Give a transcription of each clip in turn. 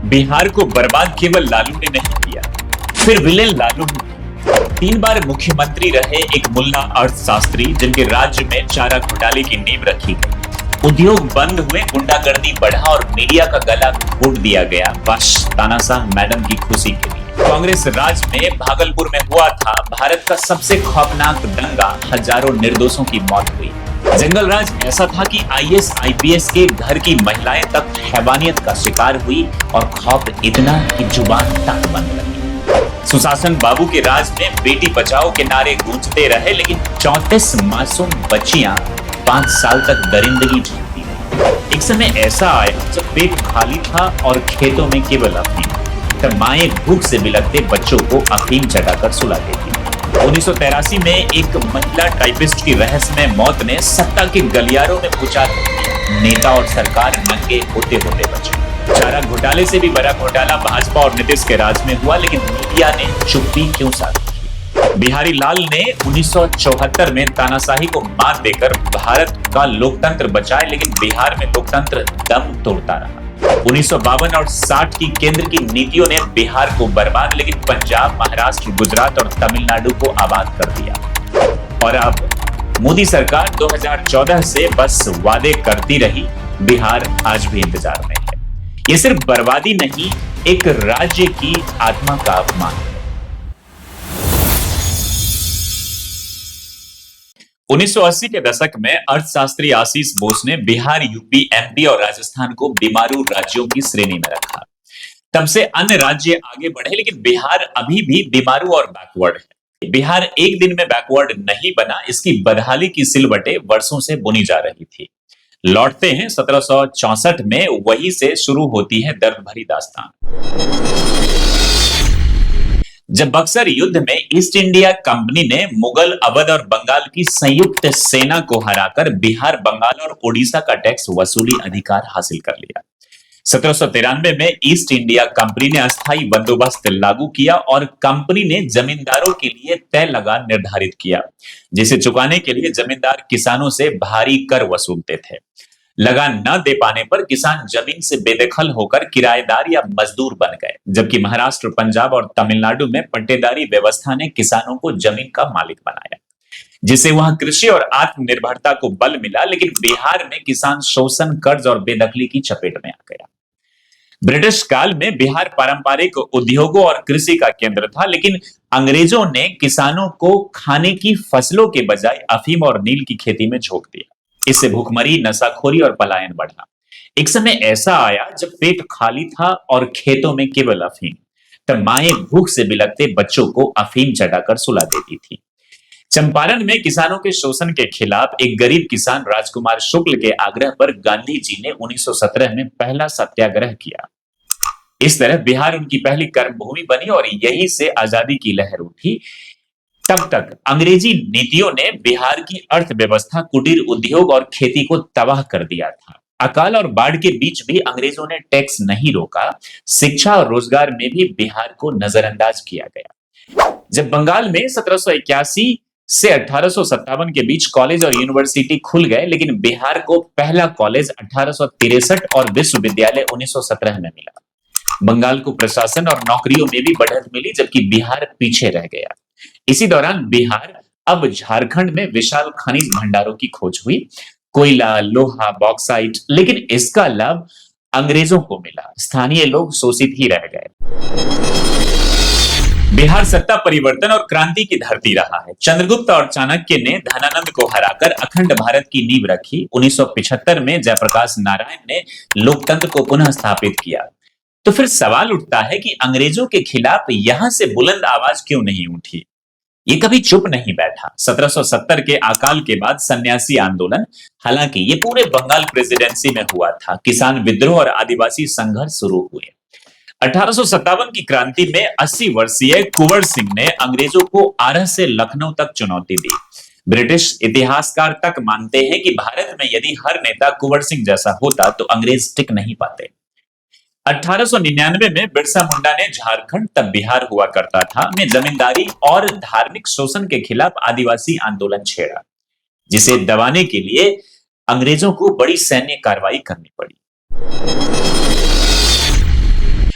बिहार को बर्बाद केवल लालू ने नहीं किया, फिर विलेन लालू ने 3 बार मुख्यमंत्री रहे एक मुल्ला अर्थशास्त्री जिनके राज्य में चारा घोटाले की नींव रखी गई। उद्योग बंद हुए, गुंडागर्दी बढ़ा और मीडिया का गला घोट दिया गया बस तानाशाह मैडम की खुशी के लिए। कांग्रेस राज में भागलपुर में हुआ था भारत का सबसे खौफनाक दंगा, हजारों निर्दोषों की मौत हुई। जंगल राज ऐसा था कि आईएएस आईपीएस के घर की महिलाएं तक हैवानियत का शिकार हुई और खौफ इतना कि जुबान तक बंद रही। सुशासन बाबू के राज में बेटी बचाओ के नारे गूंजते रहे, लेकिन 34 मासूम बच्चियां 5 साल तक दरिंदगी झेलती रही। एक समय ऐसा आया जब पेट खाली था और खेतों में केवल अफीम, तब माएं भूख से बिलखते बच्चों को अफीम चटाकर सुला देती। 1983 में एक महिला टाइपिस्ट की रहस्यमय मौत ने सत्ता के गलियारों में भूचाल दिया। नेता और सरकार नंगे होते होते बचे। चारा घोटाले से भी बड़ा घोटाला भाजपा और नीतीश के राज में हुआ, लेकिन मीडिया ने चुप्पी क्यों साधी? बिहारी लाल ने 1974 में तानाशाही को मात देकर भारत का लोकतंत्र बचाया, लेकिन बिहार में लोकतंत्र दम तोड़ता रहा। 1952 और 60 की केंद्र की नीतियों ने बिहार को बर्बाद, लेकिन पंजाब, महाराष्ट्र, गुजरात और तमिलनाडु को आबाद कर दिया। और अब मोदी सरकार 2014 से बस वादे करती रही, बिहार आज भी इंतजार में है। ये सिर्फ बर्बादी नहीं, एक राज्य की आत्मा का अपमान है। 1980 के दशक में अर्थशास्त्री आशीष बोस ने बिहार, यूपी, एमपी और राजस्थान को बीमारू राज्यों की श्रेणी में रखा। तब से अन्य राज्य आगे बढ़े, लेकिन बिहार अभी भी बीमारू और बैकवर्ड है। बिहार एक दिन में बैकवर्ड नहीं बना, इसकी बदहाली की सिलवटें वर्षों से बुनी जा रही थी। लौटते हैं 1764 में, वहीं से शुरू होती है दर्द भरी दास्तान। जब बक्सर युद्ध में ईस्ट इंडिया कंपनी ने मुगल, अवध और बंगाल की संयुक्त सेना को हराकर बिहार, बंगाल और ओडिशा का टैक्स वसूली अधिकार हासिल कर लिया। 1793 में ईस्ट इंडिया कंपनी ने अस्थायी बंदोबस्त लागू किया और कंपनी ने जमींदारों के लिए तय लगान निर्धारित किया, जिसे चुकाने के लिए जमींदार किसानों से भारी कर वसूलते थे। लगान न दे पाने पर किसान जमीन से बेदखल होकर किराएदार या मजदूर बन गए, जबकि महाराष्ट्र, पंजाब और तमिलनाडु में पट्टेदारी व्यवस्था ने किसानों को जमीन का मालिक बनाया, जिससे वहां कृषि और आत्मनिर्भरता को बल मिला। लेकिन बिहार में किसान शोषण, कर्ज और बेदखली की चपेट में आ गया। ब्रिटिश काल में बिहार पारंपरिक उद्योगों और कृषि का केंद्र था, लेकिन अंग्रेजों ने किसानों को खाने की फसलों के बजाय अफीम और नील की खेती में झोंक दिया। इससे भूखमरी, नशाखोरी और पलायन बढ़ा। एक समय ऐसा आया जब पेट खाली था और खेतों में केवल अफीम, तब माएं भूख से बिलखते बच्चों को अफीम चटाकर सुला देती थी। चंपारण में किसानों के शोषण के खिलाफ एक गरीब किसान राजकुमार शुक्ल के आग्रह पर गांधी जी ने 1917 में पहला सत्याग्रह किया। इस तरह बिहार उनकी पहली कर्मभूमि बनी और यहीं से आजादी की लहर उठी। तब तक अंग्रेजी नीतियों ने बिहार की अर्थव्यवस्था, कुटीर उद्योग और खेती को तबाह कर दिया था। अकाल और बाढ़ के बीच भी अंग्रेजों ने टैक्स नहीं रोका। शिक्षा और रोजगार में भी बिहार को नजरअंदाज किया गया। जब बंगाल में 1781 से 1857 के बीच कॉलेज और यूनिवर्सिटी खुल गए, लेकिन बिहार को पहला कॉलेज 1863 और विश्वविद्यालय 1917 में मिला। बंगाल को प्रशासन और नौकरियों में भी बढ़त मिली, जबकि बिहार पीछे रह गया। इसी दौरान बिहार, अब झारखंड में विशाल खनिज भंडारों की खोज हुई, कोयला, लोहा, बॉक्साइट, लेकिन इसका लाभ अंग्रेजों को मिला। स्थानीय लोग शोषित ही रह गए। बिहार सत्ता परिवर्तन और क्रांति की धरती रहा है। चंद्रगुप्त और चाणक्य ने धनानंद को हराकर अखंड भारत की नींव रखी। 1975 में जयप्रकाश नारायण ने लोकतंत्र को पुनः स्थापित किया। तो फिर सवाल उठता है कि अंग्रेजों के खिलाफ यहां से बुलंद आवाज क्यों नहीं उठी? ये कभी चुप नहीं बैठा। 1770 के अकाल के बाद सन्यासी आंदोलन, हालांकि ये पूरे बंगाल प्रेसिडेंसी में हुआ था। किसान विद्रोह और आदिवासी संघर्ष शुरू हुए। 1857 की क्रांति में 80 वर्षीय कुंवर सिंह ने अंग्रेजों को आरा से लखनऊ तक चुनौती दी। ब्रिटिश इतिहासकार तक मानते हैं कि भारत में यदि हर नेता कुंवर सिंह जैसा होता तो अंग्रेज टिक नहीं पाते। 1899 में बिरसा मुंडा ने झारखंड, तब बिहार हुआ करता था, में जमींदारी और धार्मिक शोषण के खिलाफ आदिवासी आंदोलन छेड़ा, जिसे दबाने के लिए अंग्रेजों को बड़ी सैन्य कार्रवाई करनी पड़ी।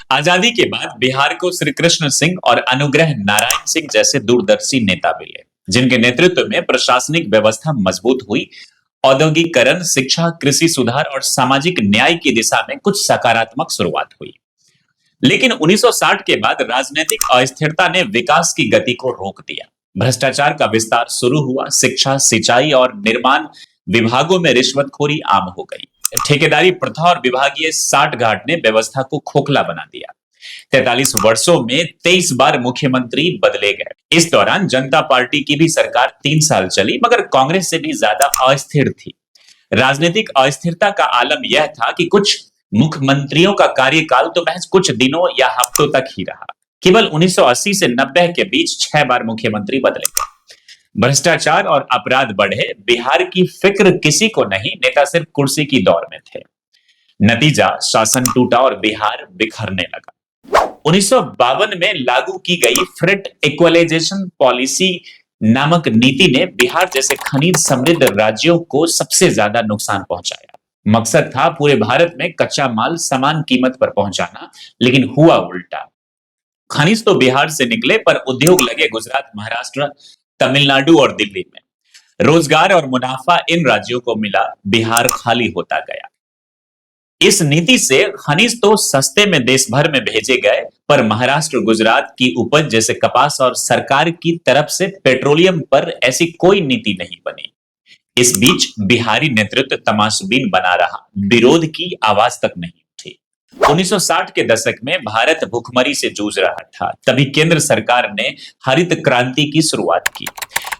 आजादी के बाद बिहार को श्री कृष्ण सिंह और अनुग्रह नारायण सिंह जैसे दूरदर्शी नेता मिले, जिनके नेतृत्व में प्रशासनिक व्यवस्था मजबूत हुई। औद्योगिकरण, शिक्षा, कृषि सुधार और सामाजिक न्याय की दिशा में कुछ सकारात्मक शुरुआत हुई। लेकिन 1960 के बाद राजनीतिक अस्थिरता ने विकास की गति को रोक दिया। भ्रष्टाचार का विस्तार शुरू हुआ। शिक्षा, सिंचाई और निर्माण विभागों में रिश्वतखोरी आम हो गई। ठेकेदारी प्रथा और विभागीय साठगांठ ने व्यवस्था को खोखला बना दिया। 43 वर्षों में 23 बार मुख्यमंत्री बदले गए। इस दौरान जनता पार्टी की भी सरकार 3 साल चली, मगर कांग्रेस से भी ज्यादा अस्थिर थी। राजनीतिक अस्थिरता का आलम यह था कि कुछ मुख्यमंत्रियों का कार्यकाल तो महज कुछ दिनों या हफ्तों तक ही रहा। केवल 1980 से 90 के बीच 6 बार मुख्यमंत्री बदले गए। भ्रष्टाचार और अपराध बढ़े। बिहार की फिक्र किसी को नहीं, नेता सिर्फ कुर्सी की दौड़ में थे। नतीजा, शासन टूटा और बिहार बिखरने लगा। 1952 में लागू की गई फ्रेट इक्वलाइजेशन पॉलिसी नामक नीति ने बिहार जैसे खनिज समृद्ध राज्यों को सबसे ज्यादा नुकसान पहुंचाया। मकसद था पूरे भारत में कच्चा माल समान कीमत पर पहुंचाना, लेकिन हुआ उल्टा। खनिज तो बिहार से निकले, पर उद्योग लगे गुजरात, महाराष्ट्र, तमिलनाडु और दिल्ली में। रोजगार और मुनाफा इन राज्यों को मिला, बिहार खाली होता गया। इस नीति से खनिज तो सस्ते में देश भर में भेजे गए, पर महाराष्ट्र, गुजरात की उपज जैसे कपास और सरकार की तरफ से पेट्रोलियम पर ऐसी कोई नीति नहीं बनी। इस बीच बिहारी नेतृत्व तमाशबीन बना रहा, विरोध की आवाज तक नहीं उठी। 1960 के दशक में भारत भूखमरी से जूझ रहा था। तभी केंद्र सरकार ने हरित क्रांति की शुरुआत की।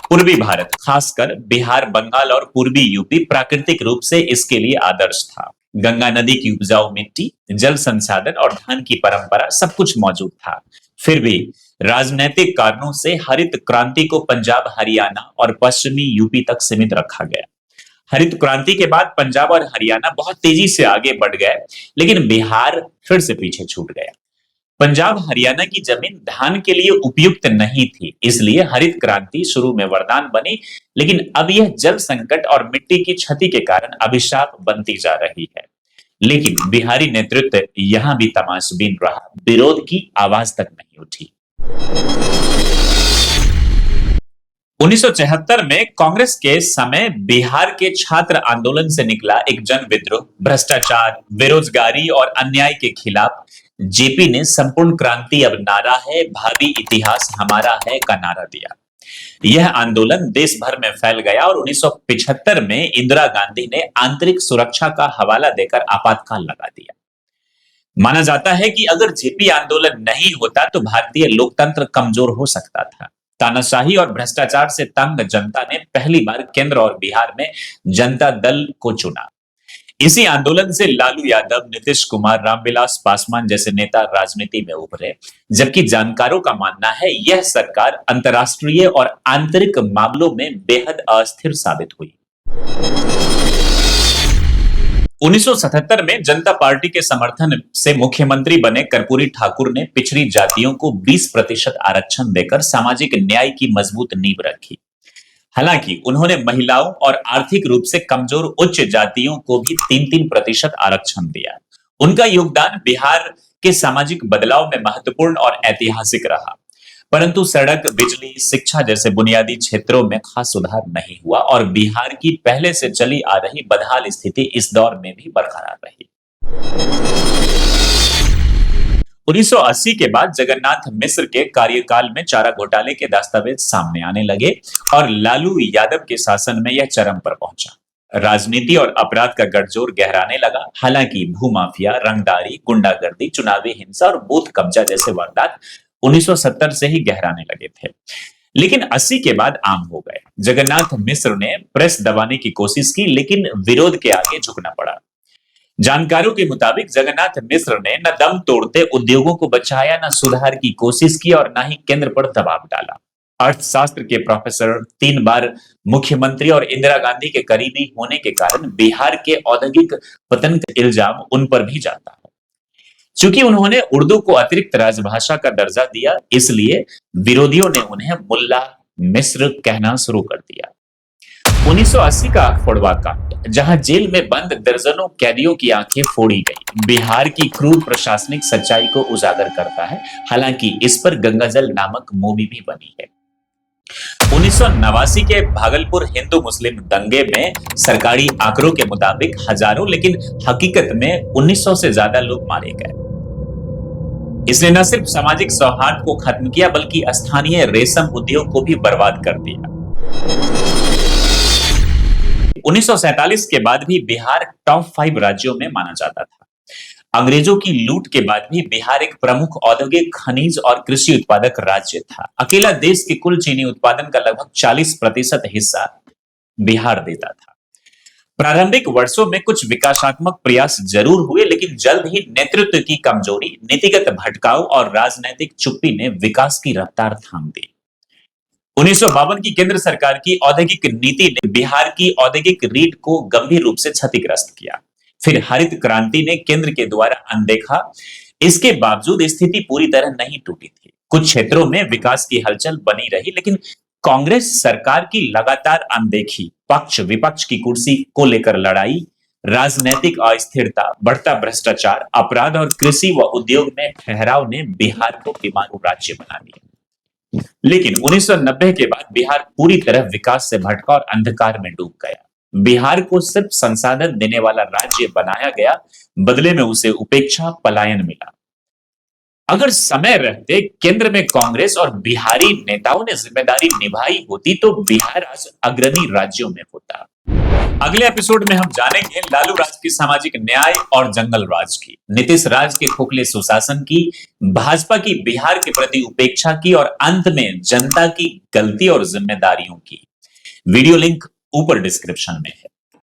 पूर्वी भारत, खासकर बिहार, बंगाल और पूर्वी यूपी प्राकृतिक रूप से इसके लिए आदर्श था। गंगा नदी की उपजाऊ मिट्टी, जल संसाधन और धान की परंपरा सब कुछ मौजूद था। फिर भी राजनीतिक कारणों से हरित क्रांति को पंजाब, हरियाणा और पश्चिमी यूपी तक सीमित रखा गया। हरित क्रांति के बाद पंजाब और हरियाणा बहुत तेजी से आगे बढ़ गए, लेकिन बिहार फिर से पीछे छूट गया। पंजाब, हरियाणा की जमीन धान के लिए उपयुक्त नहीं थी, इसलिए हरित क्रांति शुरू में वरदान बनी, लेकिन अब यह जल संकट और मिट्टी की क्षति के कारण अभिशाप बनती जा रही है। लेकिन बिहारी नेतृत्व यहां भी तमाशबीन रहा, विरोध की आवाज तक नहीं उठी। 1974 में कांग्रेस के समय बिहार के छात्र आंदोलन से निकला एक जन विद्रोह, भ्रष्टाचार, बेरोजगारी और अन्याय के खिलाफ जेपी ने संपूर्ण क्रांति अब नारा है, भावी इतिहास हमारा है का नारा दिया। यह आंदोलन देश भर में फैल गया और 1975 में इंदिरा गांधी ने आंतरिक सुरक्षा का हवाला देकर आपातकाल लगा दिया। माना जाता है कि अगर जेपी आंदोलन नहीं होता तो भारतीय लोकतंत्र कमजोर हो सकता था। तानाशाही और भ्रष्टाचार से तंग जनता ने पहली बार केंद्र और बिहार में जनता दल को चुना। इसी आंदोलन से लालू यादव, नीतीश कुमार, रामविलास पासवान जैसे नेता राजनीति में उभरे, जबकि जानकारों का मानना है यह सरकार अंतर्राष्ट्रीय और आंतरिक मामलों में बेहद अस्थिर साबित हुई। 1977 में जनता पार्टी के समर्थन से मुख्यमंत्री बने कर्पूरी ठाकुर ने पिछड़ी जातियों को 20% आरक्षण देकर सामाजिक न्याय की मजबूत नींव रखी। हालांकि उन्होंने महिलाओं और आर्थिक रूप से कमजोर उच्च जातियों को भी 3-3% आरक्षण दिया। उनका योगदान बिहार के सामाजिक बदलाव में महत्वपूर्ण और ऐतिहासिक रहा, परंतु सड़क, बिजली, शिक्षा जैसे बुनियादी क्षेत्रों में खास सुधार नहीं हुआ और बिहार की पहले से चली आ रही बदहाल स्थिति इस दौर में भी बरकरार रही। 1980 के बाद जगन्नाथ मिश्र के कार्यकाल में चारा घोटाले के दस्तावेज सामने आने लगे और लालू यादव के शासन में यह चरम पर पहुंचा। राजनीति और अपराध का गठजोड़ गहराने लगा। हालांकि भूमाफिया, रंगदारी, गुंडागर्दी, चुनावी हिंसा और बूथ कब्जा जैसे वारदात 1970 से ही गहराने लगे थे, लेकिन 80 के बाद आम हो गए। जगन्नाथ मिश्र ने प्रेस दबाने की कोशिश की, लेकिन विरोध के आगे झुकना पड़ा। जानकारों के मुताबिक जगन्नाथ मिश्र ने न दम तोड़ते उद्योगों को बचाया, न सुधार की कोशिश की और न ही केंद्र पर दबाव डाला। अर्थशास्त्र के प्रोफेसर, 3 बार मुख्यमंत्री और इंदिरा गांधी के करीबी होने के कारण बिहार के औद्योगिक पतन का इल्जाम उन पर भी जाता है। चूंकि उन्होंने उर्दू को अतिरिक्त राजभाषा का दर्जा दिया, इसलिए विरोधियों ने उन्हें मुल्ला मिश्र कहना शुरू कर दिया। 1980 का फोड़वा कांड, जहां जेल में बंद दर्जनों कैदियों की आंखें फोड़ी गई, बिहार की क्रूर प्रशासनिक सच्चाई को उजागर करता है। हालांकि इस पर गंगाजल नामक मूवी भी बनी है। 1989 के भागलपुर हिंदू मुस्लिम दंगे में सरकारी आंकड़ों के मुताबिक हजारों, लेकिन हकीकत में 1900 से ज्यादा लोग मारे गए। इसने न सिर्फ सामाजिक सौहार्द को खत्म किया, बल्कि स्थानीय रेशम उद्योग को भी बर्बाद कर दिया। 1947 के बाद भी बिहार टॉप 5 राज्यों में माना जाता था। अंग्रेजों की लूट के बाद भी बिहार एक प्रमुख औद्योगिक, खनिज और कृषि उत्पादक राज्य था। अकेला देश के कुल चीनी उत्पादन का लगभग 40% हिस्सा बिहार देता था। प्रारंभिक वर्षों में कुछ विकासात्मक प्रयास जरूर हुए, लेकिन जल्द ही नेतृत्व की कमजोरी, नीतिगत भटकाव और राजनैतिक चुप्पी ने विकास की रफ्तार थाम दी। 1952 की केंद्र सरकार की औद्योगिक नीति ने बिहार की औद्योगिक रीढ़ को गंभीर रूप से क्षतिग्रस्त किया। फिर हरित क्रांति ने केंद्र के द्वारा अनदेखा। इसके बावजूद स्थिति पूरी तरह नहीं टूटी थी। कुछ क्षेत्रों में विकास की हलचल बनी रही, लेकिन कांग्रेस सरकार की लगातार अनदेखी, पक्ष विपक्ष की कुर्सी को लेकर लड़ाई, राजनीतिक अस्थिरता, बढ़ता भ्रष्टाचार, अपराध और कृषि व उद्योग में ठहराव ने बिहार को बीमारू राज्य बना दिया। लेकिन 1990 के बाद बिहार पूरी तरह विकास से भटका और अंधकार में डूब गया। बिहार को सिर्फ संसाधन देने वाला राज्य बनाया गया, बदले में उसे उपेक्षा, पलायन मिला। अगर समय रहते केंद्र में कांग्रेस और बिहारी नेताओं ने जिम्मेदारी निभाई होती, तो बिहार आज अग्रणी राज्यों में होता। अगले एपिसोड में हम जानेंगे लालू राज की सामाजिक न्याय और जंगल राज की, नीतीश राज के खोखले सुशासन की, भाजपा की बिहार के प्रति उपेक्षा की, और अंत में जनता की गलती और जिम्मेदारियों की। वीडियो लिंक ऊपर डिस्क्रिप्शन में है।